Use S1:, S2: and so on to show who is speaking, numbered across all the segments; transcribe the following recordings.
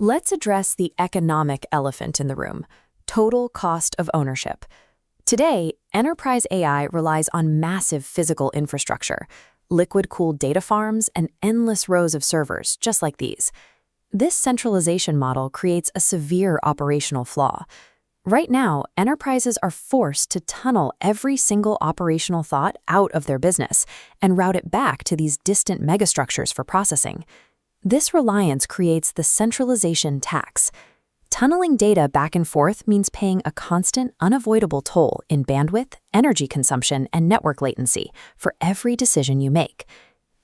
S1: Let's address the economic elephant in the room: total cost of ownership. Today, enterprise AI relies on massive physical infrastructure, liquid-cooled data farms, and endless rows of servers, just like these. This centralization model creates a severe operational flaw. Right now, enterprises are forced to tunnel every single operational thought out of their business and route it back to these distant megastructures for processing. This reliance creates the centralization tax. Tunneling data back and forth means paying a constant, unavoidable toll in bandwidth, energy consumption, and network latency for every decision you make.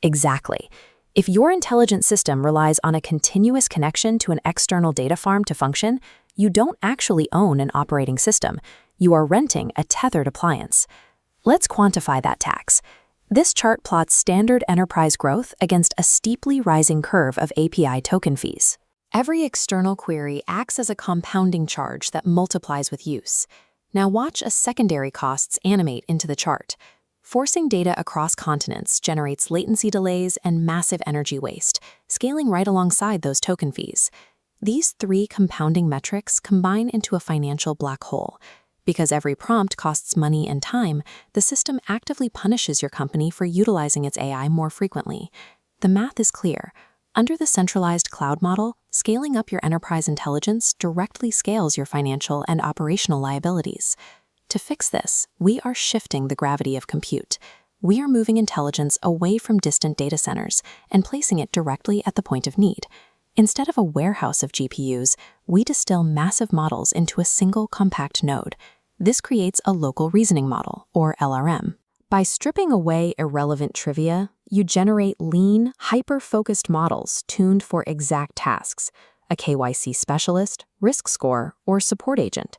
S1: Exactly. If your intelligent system relies on a continuous connection to an external data farm to function, you don't actually own an operating system. You are renting a tethered appliance. Let's quantify that tax. This chart plots standard enterprise growth against a steeply rising curve of API token fees. Every external query acts as a compounding charge that multiplies with use. Now watch as secondary costs animate into the chart. Forcing data across continents generates latency delays and massive energy waste, scaling right alongside those token fees. These three compounding metrics combine into a financial black hole. Because every prompt costs money and time, the system actively punishes your company for utilizing its AI more frequently. The math is clear. Under the centralized cloud model, scaling up your enterprise intelligence directly scales your financial and operational liabilities. To fix this, we are shifting the gravity of compute. We are moving intelligence away from distant data centers and placing it directly at the point of need. Instead of a warehouse of GPUs, we distill massive models into a single compact node. This creates a local reasoning model, or LRM. By stripping away irrelevant trivia, you generate lean, hyper-focused models tuned for exact tasks: a KYC specialist, risk score, or support agent.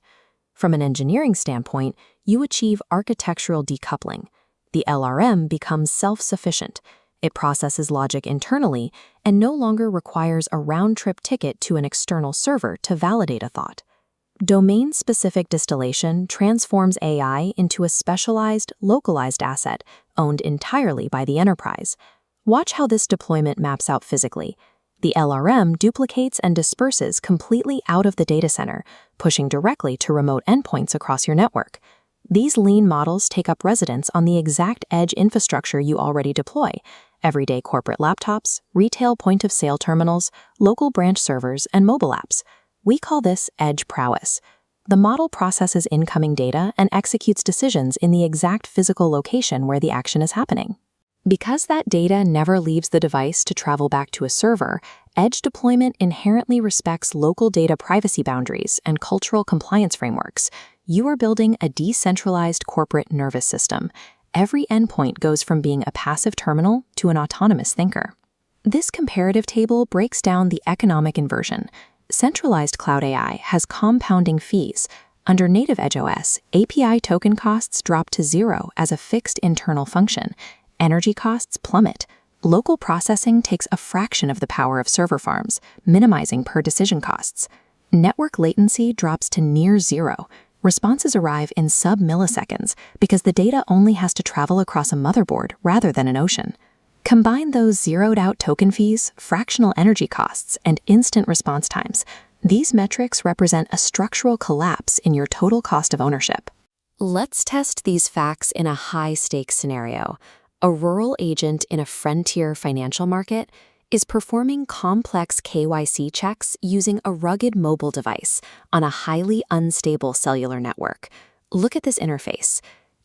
S1: From an engineering standpoint, you achieve architectural decoupling. The LRM becomes self-sufficient. It processes logic internally and no longer requires a round-trip ticket to an external server to validate a thought. Domain-specific distillation transforms AI into a specialized, localized asset owned entirely by the enterprise. Watch how this deployment maps out physically. The LRM duplicates and disperses completely out of the data center, pushing directly to remote endpoints across your network. These lean models take up residence on the exact edge infrastructure you already deploy: everyday corporate laptops, retail point-of-sale terminals, local branch servers, and mobile apps. We call this edge prowess. The model processes incoming data and executes decisions in the exact physical location where the action is happening. Because that data never leaves the device to travel back to a server, edge deployment inherently respects local data privacy boundaries and cultural compliance frameworks. You are building a decentralized corporate nervous system. Every endpoint goes from being a passive terminal to an autonomous thinker. This comparative table breaks down the economic inversion. Centralized cloud AI has compounding fees. Under native edge OS, API token costs drop to zero as a fixed internal function. Energy costs plummet. Local processing takes a fraction of the power of server farms, minimizing per-decision costs. Network latency drops to near zero. Responses arrive in sub-milliseconds because the data only has to travel across a motherboard rather than an ocean. Combine those zeroed-out token fees, fractional energy costs, and instant response times. These metrics represent a structural collapse in your total cost of ownership. Let's test these facts in a high-stakes scenario. A rural agent in a frontier financial market is performing complex KYC checks using a rugged mobile device on a highly unstable cellular network. Look at this interface.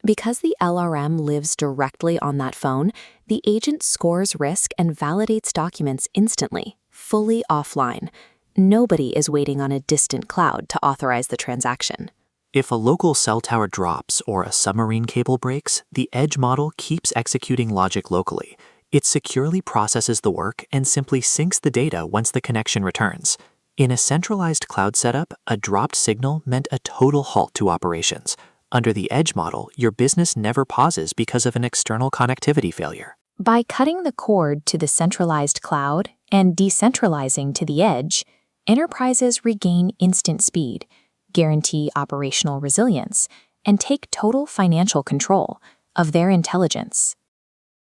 S1: Because the LRM lives directly on that phone, the agent scores risk and validates documents instantly, fully offline. Nobody is waiting on a distant cloud to authorize the transaction.
S2: If a local cell tower drops or a submarine cable breaks, the edge model keeps executing logic locally. It securely processes the work and simply syncs the data once the connection returns. In a centralized cloud setup, a dropped signal meant a total halt to operations. Under the edge model, your business never pauses because of an external connectivity failure.
S3: By cutting the cord to the centralized cloud and decentralizing to the edge, enterprises regain instant speed, guarantee operational resilience, and take total financial control of their intelligence.